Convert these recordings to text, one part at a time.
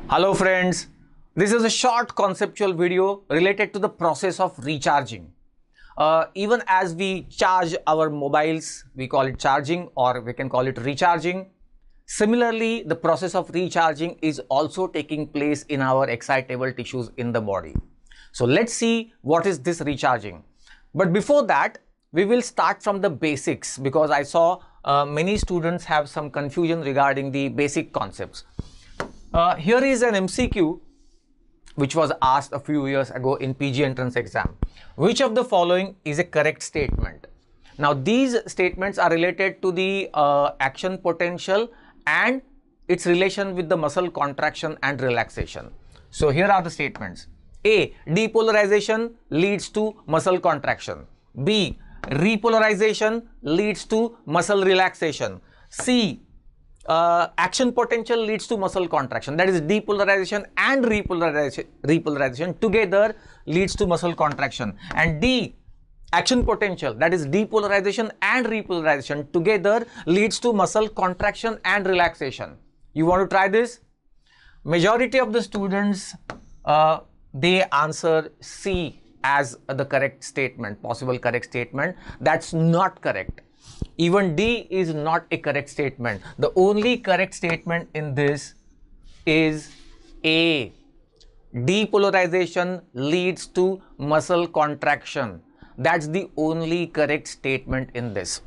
Hello friends, this is a short conceptual video related to the process of recharging. Even as we charge our mobiles, we call it charging or we can call it recharging. Similarly, the process of recharging is also taking place in our excitable tissues in the body. So let's see what is this recharging. But before that, we will start from the basics because I saw many students have some confusion regarding the basic concepts. Here is an MCQ which was asked a few years ago in PG entrance exam. Which of the following is a correct statement? Now these statements are related to the action potential and its relation with the muscle contraction and relaxation. So here are the statements. A. Depolarization leads to muscle contraction. B. Repolarization leads to muscle relaxation. C. Action potential leads to muscle contraction, that is depolarization and repolarization together leads to muscle contraction, and D, action potential, that is depolarization and repolarization together leads to muscle contraction and relaxation. You want to try this? Majority of the students they answer C as the correct statement, possible correct statement. That's not correct. Even D is not a correct statement. The only correct statement in this is A. Depolarization leads to muscle contraction. That's the only correct statement in this.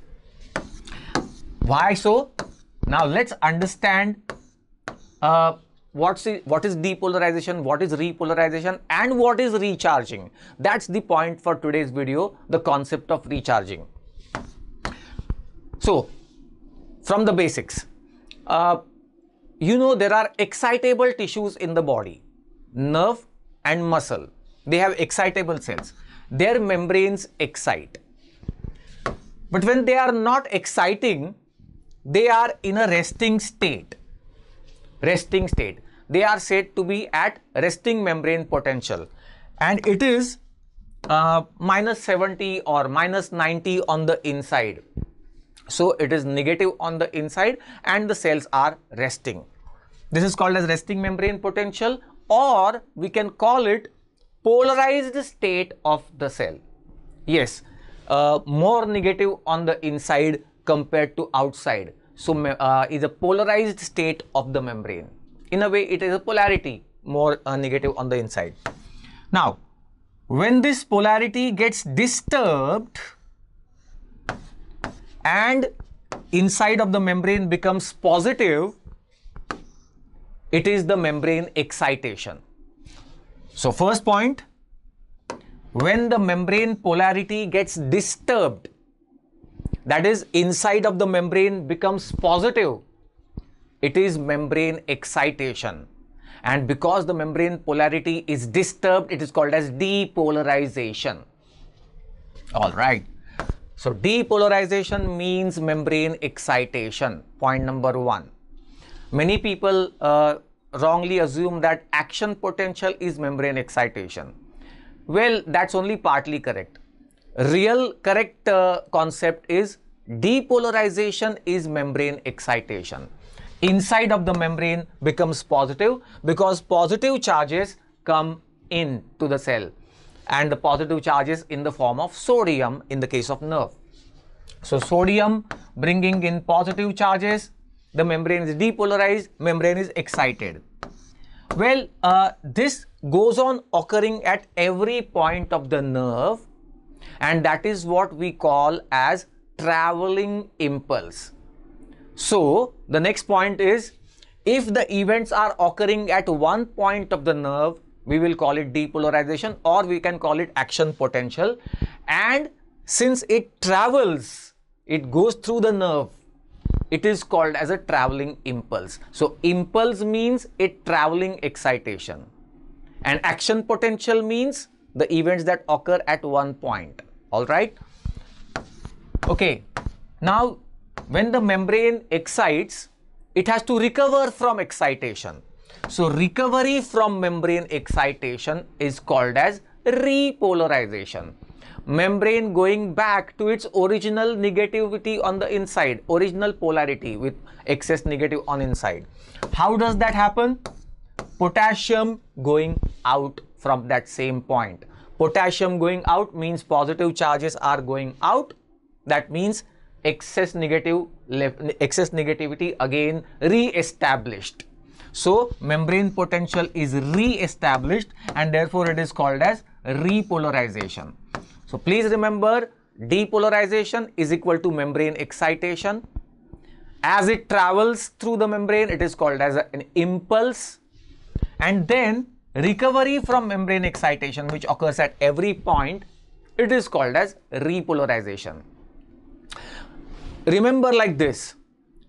Why so? Now let's understand what is depolarization, what is repolarization, and what is recharging. That's the point for today's video, the concept of recharging. So, from the basics, there are excitable tissues in the body, nerve and muscle. They have excitable cells. Their membranes excite. But when they are not exciting, they are in a resting state. Resting state. They are said to be at resting membrane potential. And it is minus 70 or minus 90 on the inside. So it is negative on the inside and the cells are resting. This is called as resting membrane potential, or we can call it polarized state of the cell. Yes, more negative on the inside compared to outside. So is a polarized state of the membrane. In a way, it is a polarity, more negative on the inside. Now, when this polarity gets disturbed, and inside of the membrane becomes positive, it is the membrane excitation. So first point, when the membrane polarity gets disturbed, that is inside of the membrane becomes positive, it is membrane excitation. And because the membrane polarity is disturbed, it is called as depolarization. All right. So depolarization means membrane excitation, point number one. Many people wrongly assume that action potential is membrane excitation. Well, that's only partly correct. Real correct concept is depolarization is membrane excitation. Inside of the membrane becomes positive because positive charges come into the cell. And the positive charges in the form of sodium in the case of nerve. So sodium bringing in positive charges, the membrane is depolarized, membrane is excited. Well, this goes on occurring at every point of the nerve, and that is what we call as traveling impulse. So the next point is, if the events are occurring at one point of the nerve, we will call it depolarization, or we can call it action potential. And since it travels, it goes through the nerve, it is called as a traveling impulse. So impulse means a traveling excitation, and action potential means the events that occur at one point. All right. Okay. Now, when the membrane excites, it has to recover from excitation. So recovery from membrane excitation is called as repolarization. Membrane going back to its original negativity on the inside, original polarity with excess negative on inside. How does that happen? potassium going out from that same point. Potassium going out means positive charges are going out. That means excess negativity again re-established. So membrane potential is re-established, and therefore it is called as repolarization. So please remember, depolarization is equal to membrane excitation. As it travels through the membrane, it is called as an impulse. And then recovery from membrane excitation, which occurs at every point, it is called as repolarization. Remember like this,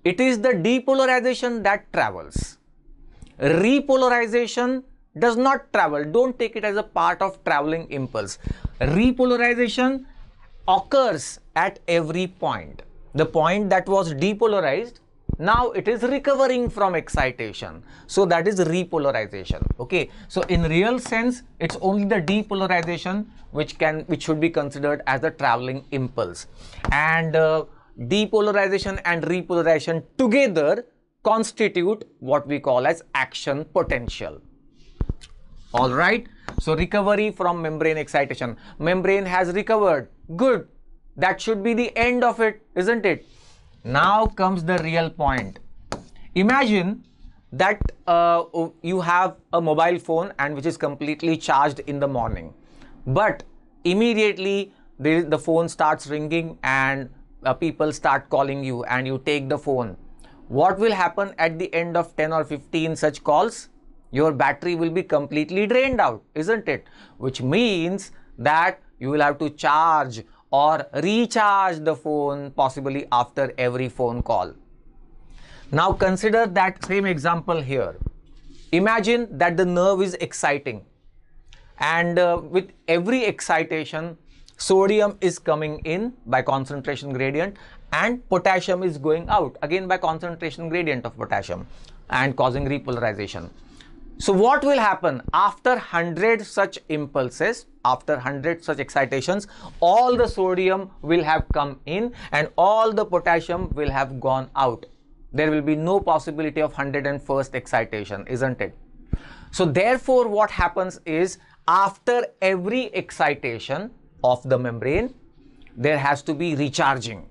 it is the depolarization that travels. Repolarization does not travel. Don't take it as a part of traveling impulse. Repolarization occurs at every point. The point that was depolarized, now it is recovering from excitation. So that is repolarization. Okay. So in real sense, it's only the depolarization which should be considered as a traveling impulse. And depolarization and repolarization together constitute what we call as action potential. All right. So recovery from membrane excitation. Membrane has recovered. Good. That should be the end of it, isn't it? Now comes the real point. Imagine that you have a mobile phone and which is completely charged in the morning, but immediately the phone starts ringing and people start calling you, and you take the phone. What will happen at the end of 10 or 15 such calls? Your battery will be completely drained out, isn't it? Which means that you will have to charge or recharge the phone possibly after every phone call. Now consider that same example here. Imagine that the nerve is exciting, and with every excitation, sodium is coming in by concentration gradient and potassium is going out again by concentration gradient of potassium and causing repolarization. So what will happen after 100 such impulses, after 100 such excitations, all the sodium will have come in and all the potassium will have gone out. There will be no possibility of 101st excitation, isn't it? So therefore what happens is, after every excitation of the membrane, there has to be recharging.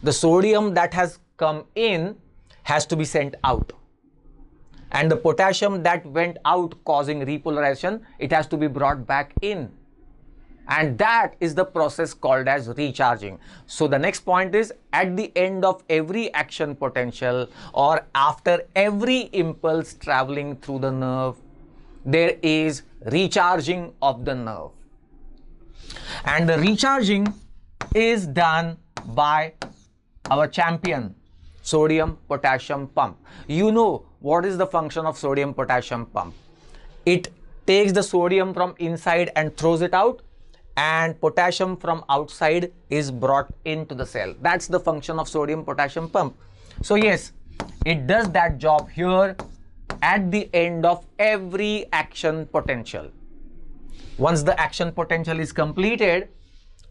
The sodium that has come in has to be sent out, and the potassium that went out causing repolarization, it has to be brought back in, and that is the process called as recharging. So the next point is, at the end of every action potential or after every impulse traveling through the nerve, there is recharging of the nerve, and the recharging is done by our champion, sodium potassium pump. You know what is the function of sodium potassium pump. It takes the sodium from inside and throws it out, and potassium from outside is brought into the cell. That's the function of sodium potassium pump. So yes, it does that job here at the end of every action potential. Once the action potential is completed,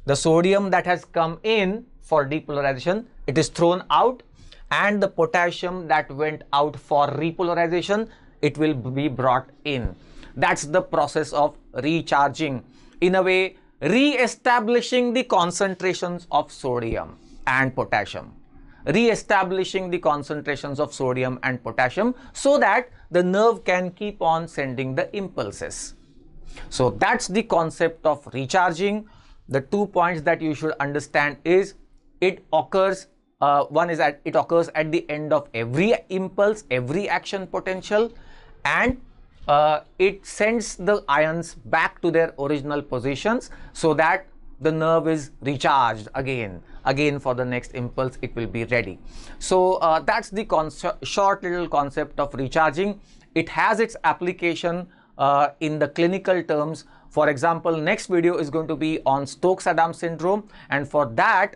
the sodium that has come in for depolarization, it is thrown out, and the potassium that went out for repolarization, it will be brought in. That's the process of recharging, in a way re-establishing the concentrations of sodium and potassium, re-establishing the concentrations of sodium and potassium so that the nerve can keep on sending the impulses. So that's the concept of recharging. The 2 points that you should understand is, it occurs one is that it occurs at the end of every impulse, every action potential, and it sends the ions back to their original positions so that the nerve is recharged again for the next impulse. It will be ready. So that's the short little concept of recharging. It has its application in the clinical terms. For example, next video is going to be on Stokes-Adams syndrome, and for that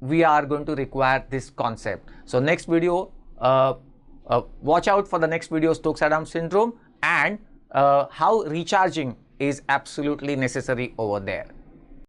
we are going to require this concept. So next video, watch out for the next video, Stokes-Adams syndrome, and how recharging is absolutely necessary over there.